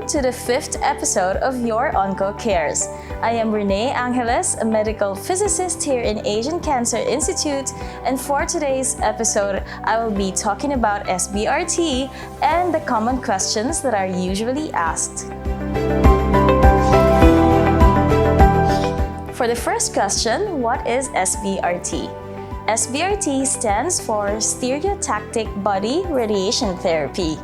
Welcome to the 5th episode of Your Onco Cares. I am Renee Angeles, a medical physicist here in Asian Cancer Institute, and for today's episode, I will be talking about SBRT and the common questions that are usually asked. For the first question, what is SBRT? SBRT stands for Stereotactic Body Radiation Therapy.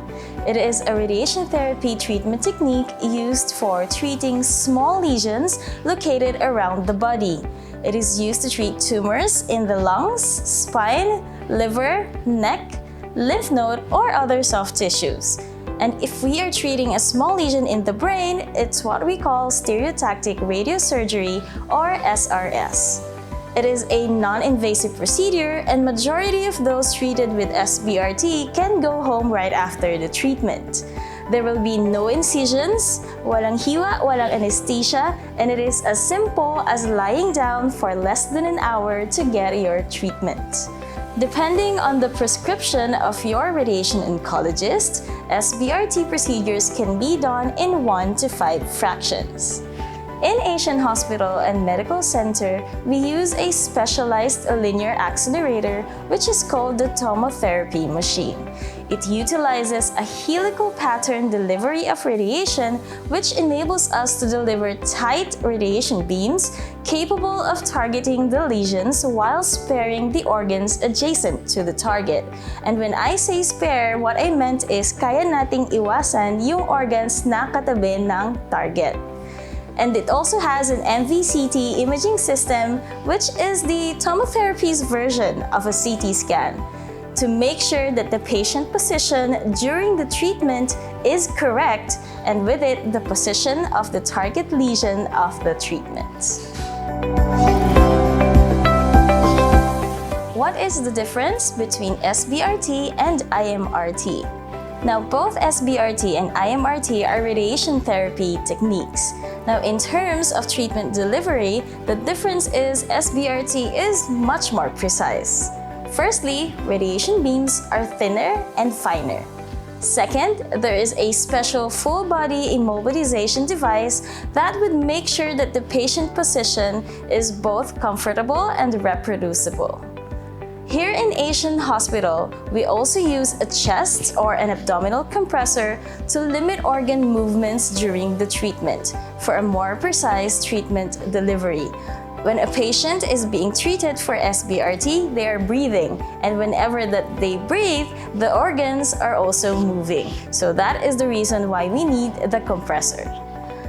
It is a radiation therapy treatment technique used for treating small lesions located around the body. It is used to treat tumors in the lungs, spine, liver, neck, lymph node, or other soft tissues. And if we are treating a small lesion in the brain, it's what we call stereotactic radiosurgery or SRS. It is a non-invasive procedure, and majority of those treated with SBRT can go home right after the treatment. There will be no incisions, walang hiwa, walang anesthesia, and it is as simple as lying down for less than an hour to get your treatment. Depending on the prescription of your radiation oncologist, SBRT procedures can be done in 1 to 5 fractions. In Asian Hospital and Medical Center, we use a specialized linear accelerator which is called the tomotherapy machine. It utilizes a helical pattern delivery of radiation which enables us to deliver tight radiation beams capable of targeting the lesions while sparing the organs adjacent to the target. And when I say spare, what I meant is kaya nating iwasan yung organs na katabi ng target. And it also has an MVCT imaging system, which is the tomotherapy's version of a CT scan, to make sure that the patient position during the treatment is correct, and with it, the position of the target lesion of the treatment. What is the difference between SBRT and IMRT? Now, both SBRT and IMRT are radiation therapy techniques. Now, in terms of treatment delivery, the difference is SBRT is much more precise. Firstly, radiation beams are thinner and finer. Second, there is a special full-body immobilization device that would make sure that the patient position is both comfortable and reproducible. Here in Asian Hospital, we also use a chest or an abdominal compressor to limit organ movements during the treatment for a more precise treatment delivery. When a patient is being treated for SBRT, they are breathing, and whenever that they breathe, the organs are also moving. So that is the reason why we need the compressor.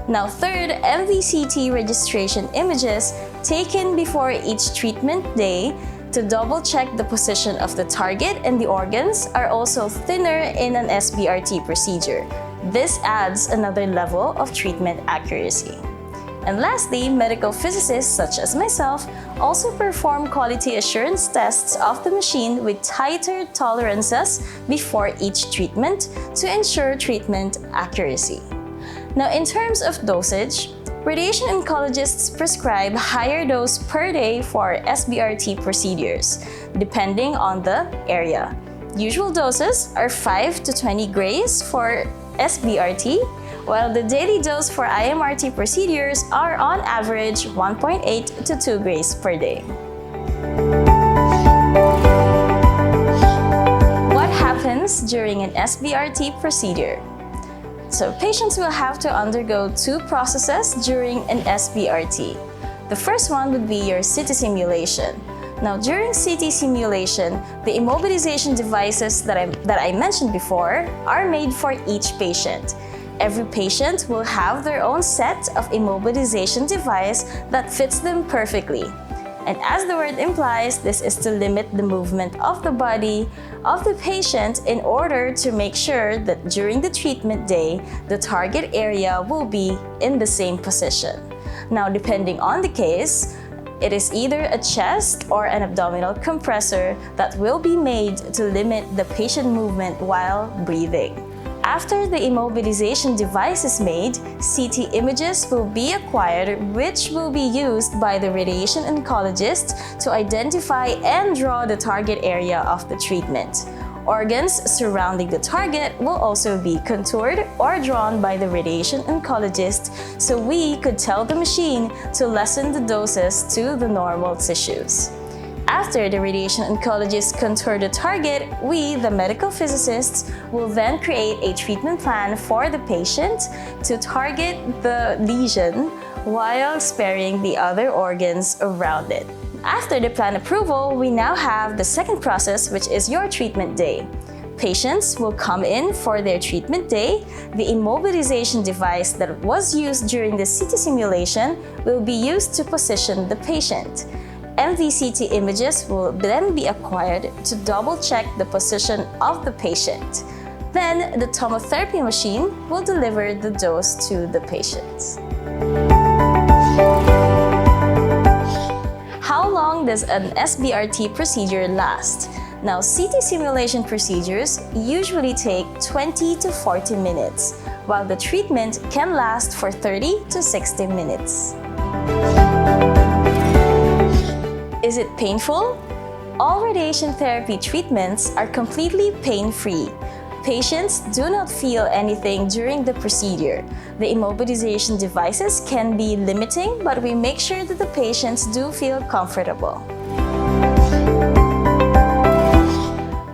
Now, third, MVCT registration images taken before each treatment day to double-check the position of the target and the organs are also thinner in an SBRT procedure. This adds another level of treatment accuracy. And lastly, medical physicists such as myself also perform quality assurance tests of the machine with tighter tolerances before each treatment to ensure treatment accuracy. Now, in terms of dosage, radiation oncologists prescribe higher dose per day for SBRT procedures, depending on the area. Usual doses are 5 to 20 grays for SBRT, while the daily dose for IMRT procedures are on average 1.8 to 2 grays per day. What happens during an SBRT procedure? So patients will have to undergo 2 processes during an SBRT. The first one would be your CT simulation. Now, during CT simulation, the immobilization devices that I mentioned before are made for each patient. Every patient will have their own set of immobilization device that fits them perfectly. And as the word implies, this is to limit the movement of the body of the patient in order to make sure that during the treatment day, the target area will be in the same position. Now, depending on the case, it is either a chest or an abdominal compressor that will be made to limit the patient movement while breathing. After the immobilization device is made, CT images will be acquired, which will be used by the radiation oncologist to identify and draw the target area of the treatment. Organs surrounding the target will also be contoured or drawn by the radiation oncologist, so we could tell the machine to lessen the doses to the normal tissues. After the radiation oncologist contour the target, we, the medical physicists, will then create a treatment plan for the patient to target the lesion while sparing the other organs around it. After the plan approval, we now have the second process, which is your treatment day. Patients will come in for their treatment day. The immobilization device that was used during the CT simulation will be used to position the patient. MVCT images will then be acquired to double-check the position of the patient. Then, the tomotherapy machine will deliver the dose to the patients. How long does an SBRT procedure last? Now, CT simulation procedures usually take 20 to 40 minutes, while the treatment can last for 30 to 60 minutes. Is it painful? All radiation therapy treatments are completely pain-free. Patients do not feel anything during the procedure. The immobilization devices can be limiting, but we make sure that the patients do feel comfortable.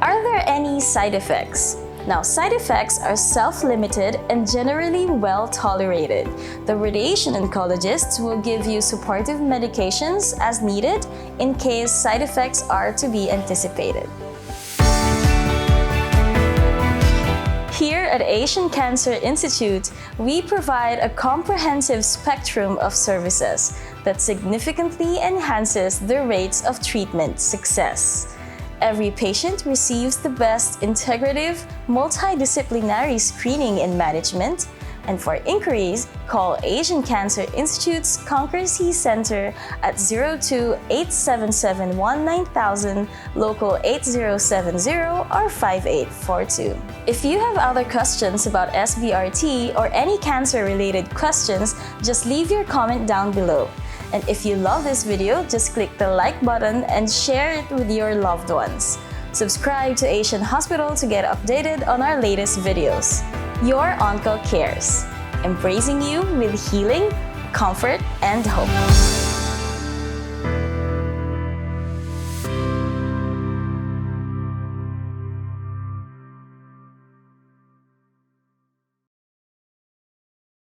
Are there any side effects? Now, side effects are self-limited and generally well tolerated. The radiation oncologists will give you supportive medications as needed in case side effects are to be anticipated. Here at Asian Cancer Institute, we provide a comprehensive spectrum of services that significantly enhances the rates of treatment success. Every patient receives the best integrative, multidisciplinary screening and management. And for inquiries, call Asian Cancer Institute's Conquer C Center at 02-877-19000, local 8070 or 5842. If you have other questions about SBRT or any cancer-related questions, just leave your comment down below. And if you love this video, just click the like button and share it with your loved ones. Subscribe to Asian Hospital to get updated on our latest videos. Your Onco Cares, embracing you with healing, comfort, and hope.